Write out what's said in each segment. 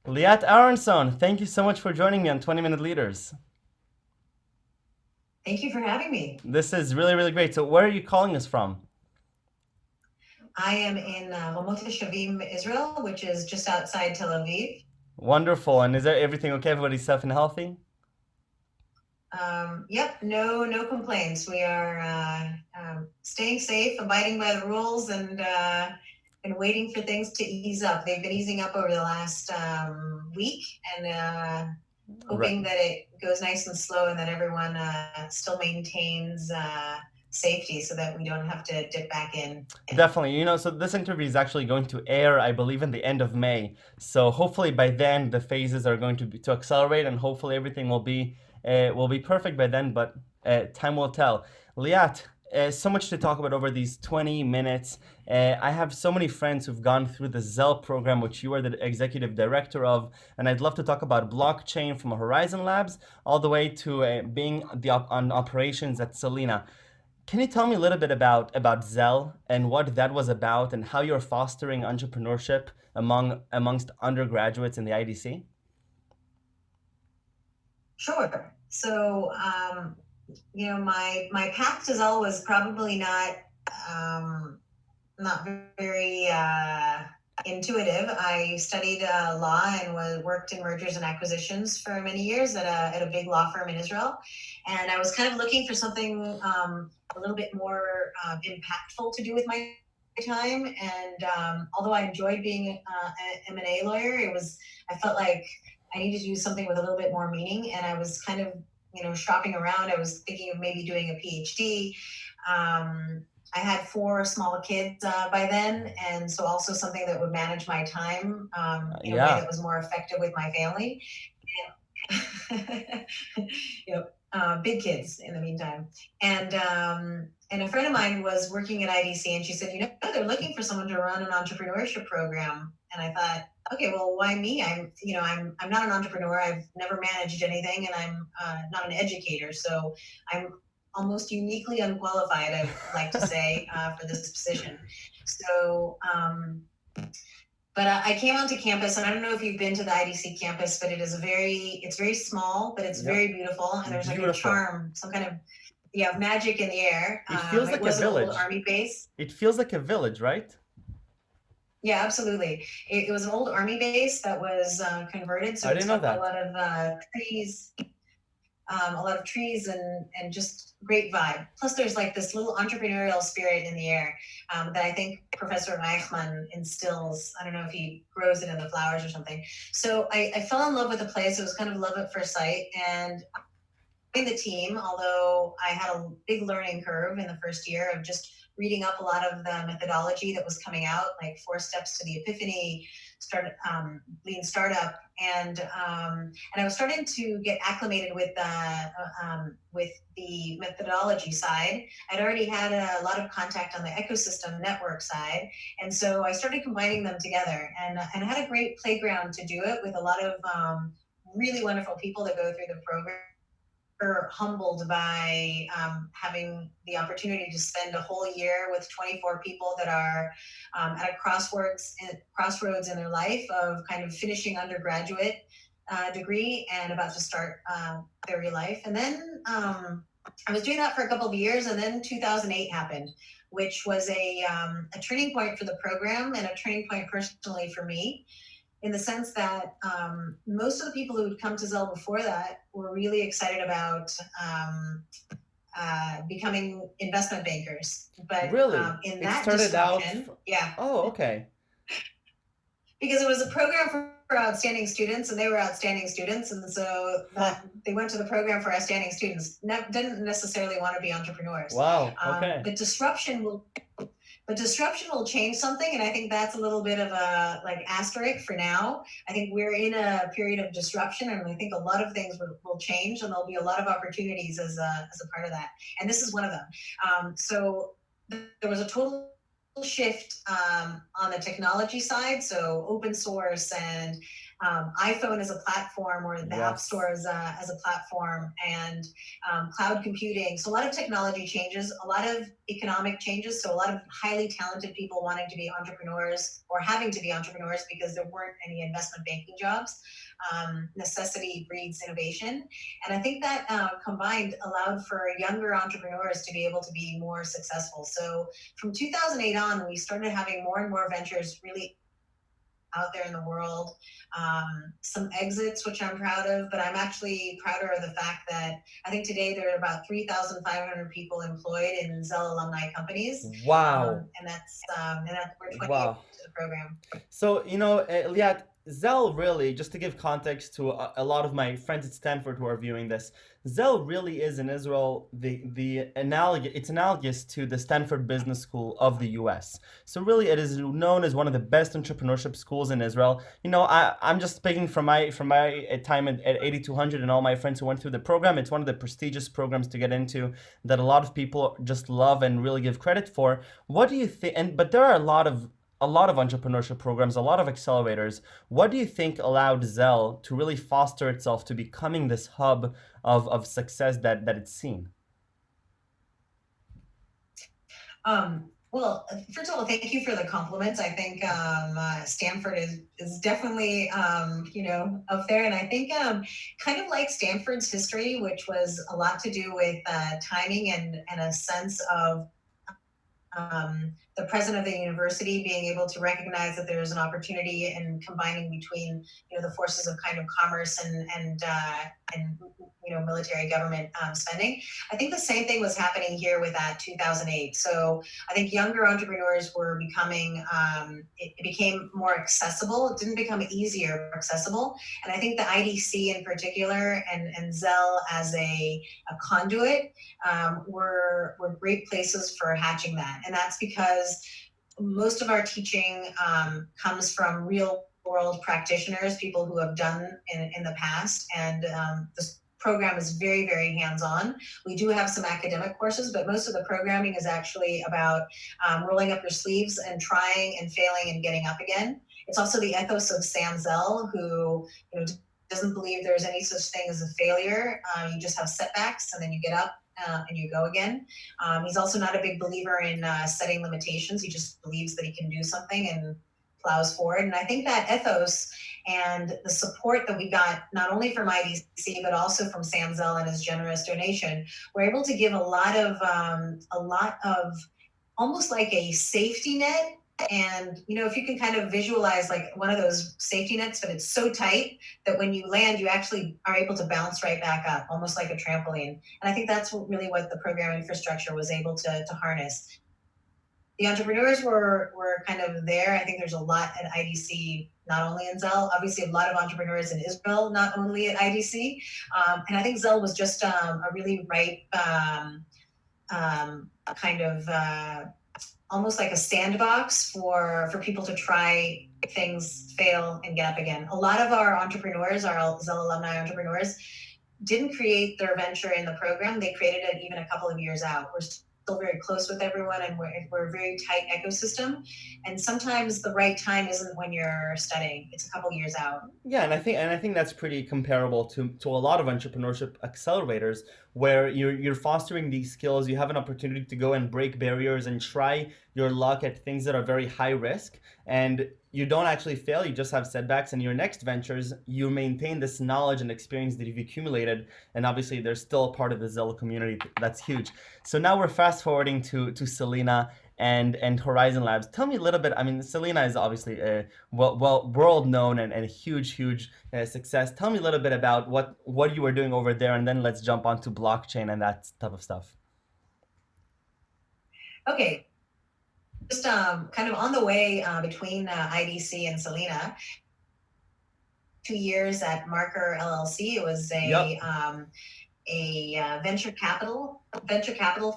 Liat Aaronson, thank you so much for joining me on 20 Minute Leaders. Thank you for having me. This is really, really great. So, where are you calling us from? I am in Ramot Shavim, Israel, which is just outside Tel Aviv. Wonderful. And is there everything okay? Everybody's safe and healthy? Yep, no complaints. We are staying safe, abiding by the rules, and waiting for things to ease up. They've been easing up over the last week, and Right. hoping that it goes nice and slow, and that everyone still maintains safety, so that we don't have to dip back in. Definitely. So this interview is actually going to air, I believe, in the end of May. So hopefully by then the phases are going to accelerate, and hopefully everything will be perfect by then. But time will tell. Liat, so much to talk about over these 20 minutes. I have so many friends who've gone through the Zelle program, which you are the executive director of, and I'd love to talk about blockchain from Horizon Labs all the way to being on operations at Selena. Can you tell me a little bit about Zelle and what that was about and how you're fostering entrepreneurship amongst undergraduates in the IDC? Sure. So, my path to Zell was probably not very intuitive. I studied law and worked in mergers and acquisitions for many years at a big law firm in Israel, and I was kind of looking for something a little bit more impactful to do with my time. And although I enjoyed being an M&A lawyer, I felt like I needed to do something with a little bit more meaning, and I was kind of shopping around. I was thinking of maybe doing a PhD. I had four small kids by then, and so also something that would manage my time in a way Yeah, that was more effective with my family. Big kids in the meantime. And a friend of mine was working at IDC, and she said, they're looking for someone to run an entrepreneurship program. And I thought, okay, well, why me? I'm not an entrepreneur. I've never managed anything, and I'm not an educator. So I'm almost uniquely unqualified, I would like to say, for this position. So, but I came onto campus, and I don't know if you've been to the IDC campus, but it's very small, but it's yep, very beautiful, and there's like a beautiful. charm, some kind of magic in the air. It feels It like a was an old village. army base. It feels like a village, right? Yeah, absolutely. It was an old army base that was converted, so I it's didn't know got that. a lot of trees, and just great vibe. Plus, there's like this little entrepreneurial spirit in the air that I think Professor Eichmann instills. I don't know if he grows it in the flowers or something. So I fell in love with the place. It was kind of love at first sight, and the team, although I had a big learning curve in the first year of just reading up a lot of the methodology that was coming out, like 4 steps to the epiphany, lean startup, and I was starting to get acclimated with the methodology side. I'd already had a lot of contact on the ecosystem network side, and so I started combining them together, and had a great playground to do it with a lot of really wonderful people that go through the program. Humbled by having the opportunity to spend a whole year with 24 people that are at a crossroads in their life of kind of finishing undergraduate degree and about to start their real life. And then I was doing that for a couple of years, and then 2008 happened, which was a turning point for the program and a turning point personally for me, in the sense that most of the people who had come to Zell before that were really excited about becoming investment bankers. But Really? in It that started out. disruption, yeah, Oh, okay. because it was a program for outstanding students, and they were outstanding students, and so Huh. they went to the program for outstanding students. Didn't necessarily want to be entrepreneurs. Wow. Okay. But disruption will change something, and I think that's a little bit of a like asterisk for now. I think we're in a period of disruption, and I think a lot of things will change, and there'll be a lot of opportunities as a part of that. And this is one of them. So there was a total shift on the technology side, so open source and iPhone as a platform, or the App Yes. Store as a platform, and cloud computing. So a lot of technology changes, a lot of economic changes. So a lot of highly talented people wanting to be entrepreneurs or having to be entrepreneurs because there weren't any investment banking jobs. Necessity breeds innovation. And I think that combined allowed for younger entrepreneurs to be able to be more successful. So from 2008 on, we started having more and more ventures really out there in the world. Some exits, which I'm proud of, but I'm actually prouder of the fact that I think today there are about 3,500 people employed in Zelle alumni companies, Wow. and that's we're 20 years Wow. into the program. So, Liat, Zell really, just to give context to a lot of my friends at Stanford who are viewing this, Zell really is in Israel it's analogous to the Stanford Business School of the US. So really it is known as one of the best entrepreneurship schools in Israel. I'm just speaking from my time at 8200 and all my friends who went through the program. It's one of the prestigious programs to get into that a lot of people just love and really give credit for. What do you think? And but there are a lot of entrepreneurship programs, a lot of accelerators. What do you think allowed Zelle to really foster itself to becoming this hub of success that it's seen? Well, first of all, thank you for the compliments. I think Stanford is definitely up there, and I think kind of like Stanford's history, which was a lot to do with timing and a sense of the president of the university being able to recognize that there's an opportunity in combining between the forces of kind of commerce and military government spending. I think the same thing was happening here with that 2008. So I think younger entrepreneurs were becoming it became more accessible. It didn't become easier, more accessible. And I think the IDC in particular and Zelle as a conduit were great places for hatching that. And that's because most of our teaching comes from real world practitioners, people who have done in the past. And this program is very, very hands on. We do have some academic courses, but most of the programming is actually about rolling up your sleeves and trying and failing and getting up again. It's also the ethos of Sam Zell, who doesn't believe there's any such thing as a failure. You just have setbacks and then you get up and you go again. He's also not a big believer in setting limitations. He just believes that he can do something and plows forward. And I think that ethos and the support that we got, not only from IDC, but also from Sam Zell and his generous donation, we're able to give a lot of almost like a safety net. And if you can kind of visualize like one of those safety nets, but it's so tight that when you land, you actually are able to bounce right back up, almost like a trampoline. And I think that's really what the program infrastructure was able to harness. The entrepreneurs were kind of there. I think there's a lot at IDC, not only in Zelle, obviously a lot of entrepreneurs in Israel, not only at IDC. And I think Zelle was just a really ripe kind of almost like a sandbox for people to try things, fail, and get up again. A lot of our entrepreneurs, our Zelle alumni entrepreneurs, didn't create their venture in the program. They created it even a couple of years out. We're still very close with everyone, and we're a very tight ecosystem. And sometimes the right time isn't when you're studying; it's a couple of years out. Yeah, and I think that's pretty comparable to a lot of entrepreneurship accelerators where you're fostering these skills, you have an opportunity to go and break barriers and try your luck at things that are very high risk, and you don't actually fail, you just have setbacks. And your next ventures, you maintain this knowledge and experience that you've accumulated, and obviously they're still a part of the Zilla community. That's huge. So now we're fast forwarding to Selena and Horizon Labs. Tell me a little bit. I mean, Selena is obviously world known and a huge success. Tell me a little bit about what you were doing over there, and then let's jump onto blockchain and that type of stuff. Okay, just kind of on the way between IDC and Selena. 2 years at Marker LLC. It was Yep. a venture capital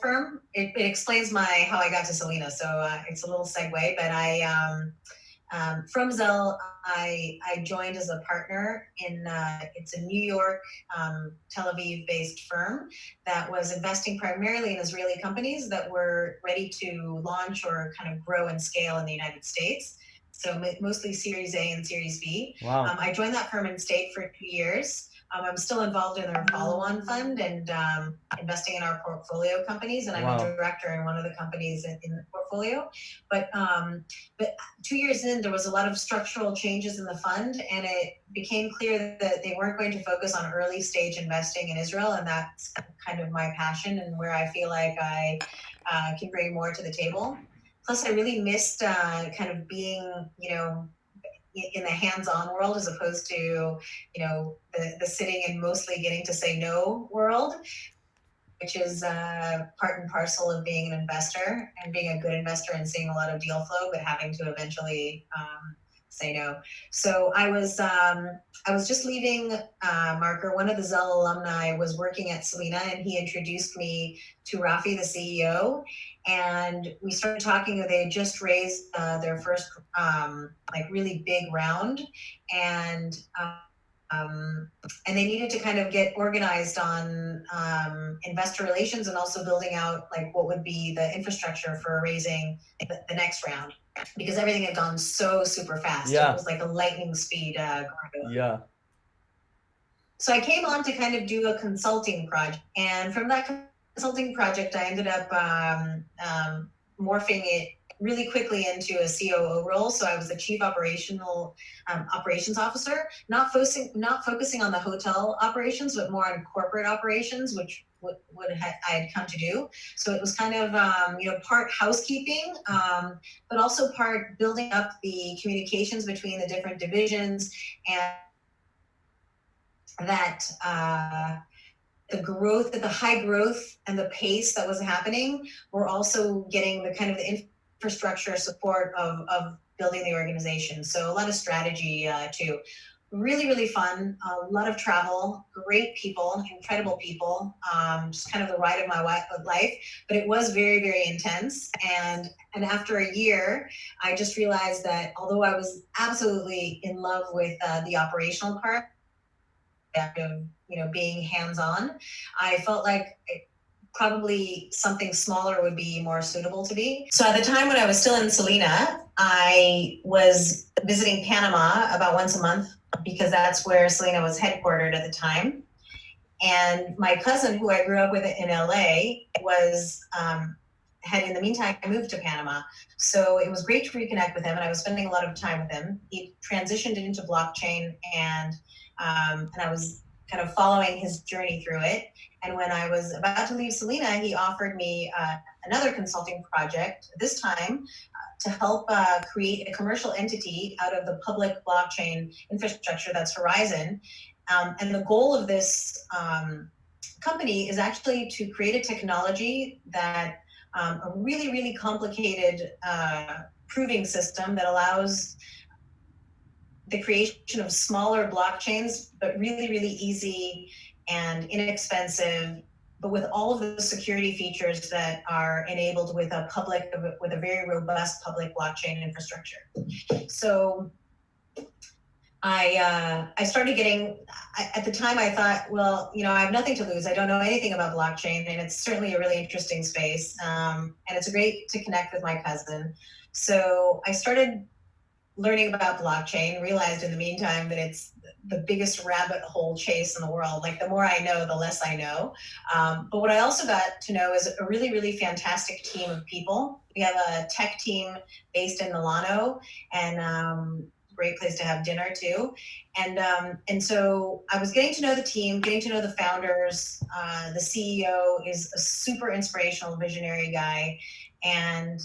firm. It explains my how I got to Selena. So it's a little segue, but From Zelle, I joined as a partner in it's a New York, Tel Aviv based firm that was investing primarily in Israeli companies that were ready to launch or kind of grow and scale in the United States. So mostly Series A and Series B. Wow. I joined that firm and stayed for 2 years. I'm still involved in their follow-on fund and investing in our portfolio companies, and I'm Wow. a director in one of the companies in the portfolio. But 2 years in, there was a lot of structural changes in the fund, and it became clear that they weren't going to focus on early stage investing in Israel, and that's kind of my passion and where I feel like I can bring more to the table. Plus, I really missed kind of being, in the hands-on world as opposed to, the sitting and mostly getting to say no world, which is part and parcel of being an investor and being a good investor and seeing a lot of deal flow, but having to eventually say no. So I was just leaving Marker. One of the Zelle alumni was working at Selena, and he introduced me to Rafi, the CEO, and we started talking. They had just raised their first really big round, and they needed to kind of get organized on investor relations and also building out what would be the infrastructure for raising the next round, because everything had gone so super fast. Yeah. It was like a lightning speed growth. Yeah. So I came on to kind of do a consulting project, and from that consulting project, I ended up morphing it really quickly into a COO role. So I was the chief operations officer, not focusing on the hotel operations, but more on corporate operations, which I had come to do. So it was kind of part housekeeping, but also part building up the communications between the different divisions, and that the high growth and the pace that was happening were also getting the kind of the infrastructure support of building the organization. So a lot of strategy too. Really, really fun. A lot of travel, great people, incredible people. Just kind of the ride of my life. But it was very, very intense. And after a year, I just realized that although I was absolutely in love with the operational part, of being hands-on, I felt like probably something smaller would be more suitable to me. So at the time when I was still in Selena, I was visiting Panama about once a month because that's where Selena was headquartered at the time. And my cousin, who I grew up with in LA, had in the meantime moved to Panama. So it was great to reconnect with him, and I was spending a lot of time with him. He transitioned into blockchain, and I was kind of following his journey through it. And when I was about to leave Selena, he offered me another consulting project, this time to help create a commercial entity out of the public blockchain infrastructure that's Horizon. And the goal of this company is actually to create a technology that a really, really complicated proving system that allows the creation of smaller blockchains, but really, really easy and inexpensive, but with all of the security features that are enabled with a very robust public blockchain infrastructure. So I started at the time I thought, well, I have nothing to lose. I don't know anything about blockchain, and it's certainly a really interesting space. And it's great to connect with my cousin. So I started learning about blockchain, realized in the meantime that it's the biggest rabbit hole chase in the world. Like the more I know, the less I know. But what I also got to know is a really, really fantastic team of people. We have a tech team based in Milano, and great place to have dinner too. And so I was getting to know the team, getting to know the founders. The CEO is a super inspirational, visionary guy, and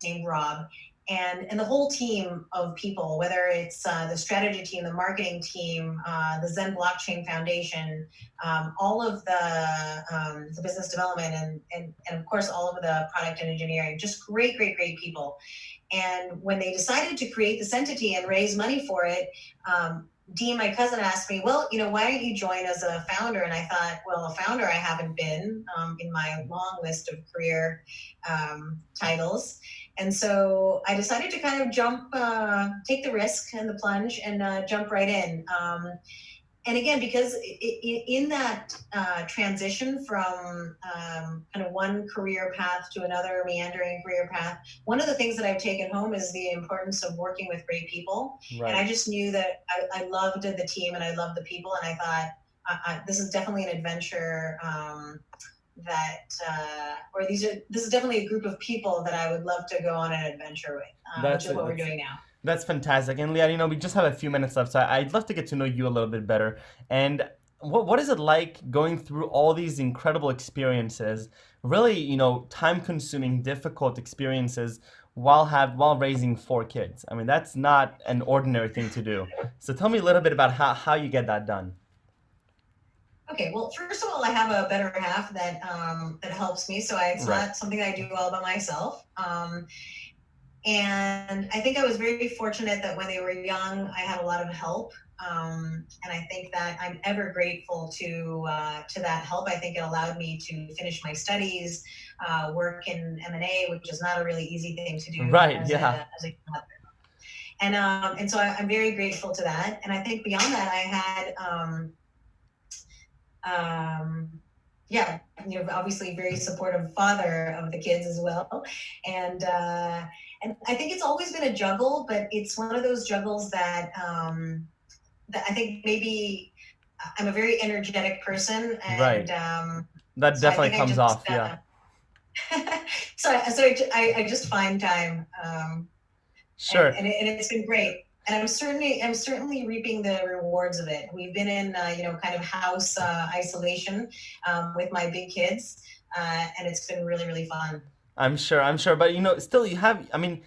named Rob. And the whole team of people, whether it's the strategy team, the marketing team, the Zen Blockchain Foundation, all of the business development, and of course all of the product and engineering, just great, great, great people. And when they decided to create this entity and raise money for it, Dean, my cousin, asked me, well, why don't you join as a founder? And I thought, well, a founder I haven't been in my long list of career titles. And so I decided to kind of take the risk and the plunge and jump right in. And again, because in that transition from kind of one career path to another meandering career path, one of the things that I've taken home is the importance of working with great people. And Right. I just knew that I loved the team and I loved the people. And I thought, this is definitely an adventure this is definitely a group of people that I would love to go on an adventure with, which That's is what we're that's doing now. that's fantastic. And Leah, we just have a few minutes left, so I'd love to get to know you a little bit better. And what is it like going through all these incredible experiences, really, time-consuming, difficult experiences while raising four kids? I mean, that's not an ordinary thing to do. So tell me a little bit about how you get that done. Okay, well, first of all, I have a better half that helps me, so it's Right. not something that I do all by myself. And I think I was very fortunate that when they were young, I had a lot of help. And I think that I'm ever grateful to that help. I think it allowed me to finish my studies, work in M&A, which is not a really easy thing to do Right. as Yeah. a mother. And so I'm very grateful to that. And I think beyond that, I had um, yeah, obviously very supportive father of the kids as well, and I think it's always been a juggle, but it's one of those juggles that I think maybe I'm a very energetic person, and Right. That so I definitely think I comes just off. Yeah. I just find time, Sure. and it's been great. And I'm certainly reaping the rewards of it. We've been in kind of house isolation with my big kids, and it's been really really fun. I'm sure, but still you have. I mean,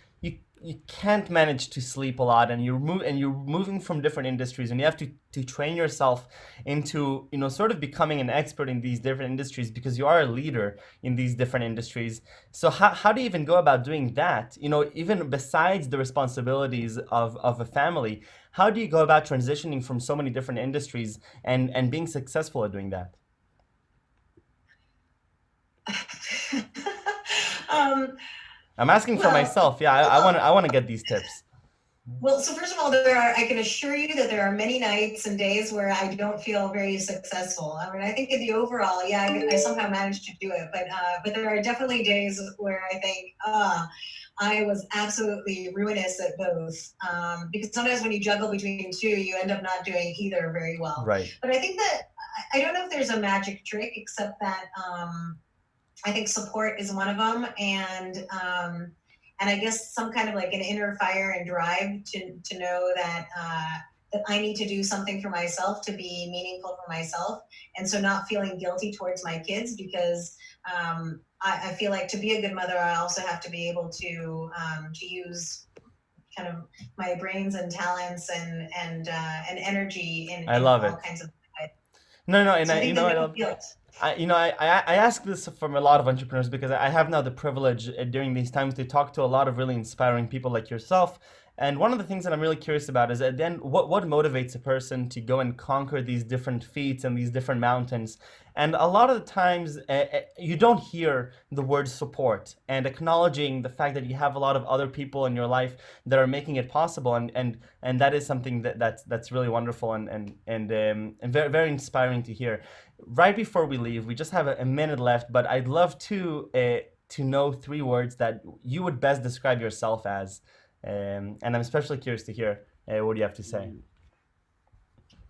you can't manage to sleep a lot, and you're moving from different industries, and you have to train yourself into sort of becoming an expert in these different industries because you are a leader in these different industries. So how do you even go about doing that? Even besides the responsibilities of a family, how do you go about transitioning from so many different industries and being successful at doing that? um, I'm asking for well, myself. Yeah, I want to get these tips. so first of all, I can assure you that there are many nights and days where I don't feel very successful. I mean, I think in the overall, yeah, I somehow managed to do it, but there are definitely days where I think, I was absolutely ruinous at both. Because sometimes when you juggle between two, you end up not doing either very well. Right. But I think that I don't know if there's a magic trick, except that I think support is one of them, and I guess some kind of like an inner fire and drive to know that I need to do something for myself to be meaningful for myself, and so not feeling guilty towards my kids because I feel like to be a good mother, I also have to be able to use kind of my brains and talents and energy I in love all it. kinds of ways. No, no, and So I think that I no love. guilt. I ask this from a lot of entrepreneurs because I have now the privilege during these times to talk to a lot of really inspiring people like yourself. And one of the things that I'm really curious about is then what motivates a person to go and conquer these different feats and these different mountains. And a lot of the times you don't hear the word support and acknowledging the fact that you have a lot of other people in your life that are making it possible. And that is something that's really wonderful and very, very inspiring to hear. Right before we leave, we just have a minute left, but I'd love to know three words that you would best describe yourself as, and I'm especially curious to hear what you have to say.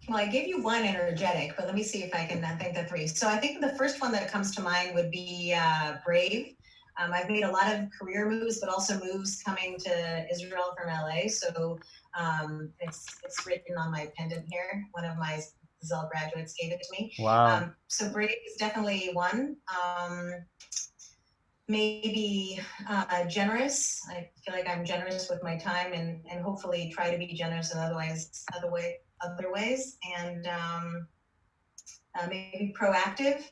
Well, I gave you one energetic, but let me see if I can think the three. So I think the first one that comes to mind would be brave. I've made a lot of career moves, but also moves coming to Israel from LA. So it's written on my pendant here. One of my Zelle graduates gave it to me. Wow, So brave is definitely one. Maybe generous. I feel like I'm generous with my time and hopefully try to be generous in other ways, and maybe proactive.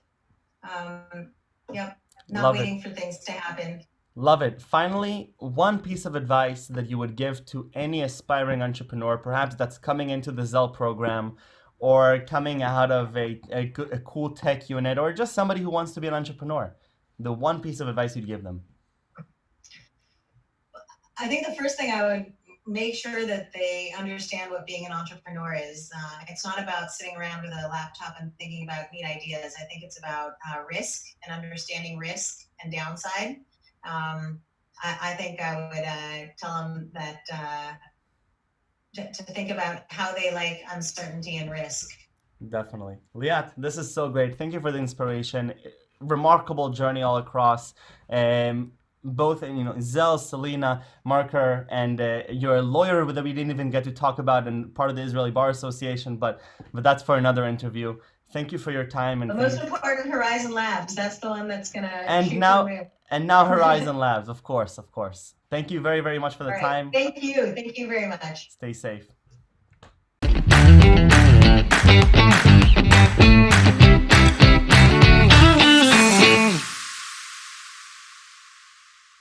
Yep, not love it. waiting for things to happen. Love it. Finally, one piece of advice that you would give to any aspiring entrepreneur, perhaps that's coming into the Zelle program or coming out of a cool tech unit or just somebody who wants to be an entrepreneur. The one piece of advice you'd give them. I think the first thing I would make sure that they understand what being an entrepreneur is. It's not about sitting around with a laptop and thinking about neat ideas. I think it's about risk and understanding risk and downside. I think I would tell them that to think about how they like uncertainty and risk. Definitely. Liat, this is so great. Thank you for the inspiration. Remarkable journey all across. Both, Zell, Selena, Marker, and you're a lawyer that we didn't even get to talk about and part of the Israeli Bar Association, but that's for another interview. Thank you for your time The most important, Horizon Labs. That's the one that's gonna and shoot now the moon. and now Horizon Labs, of course, of course. Thank you very, very much for the All right. time. Thank you. Thank you very much. Stay safe.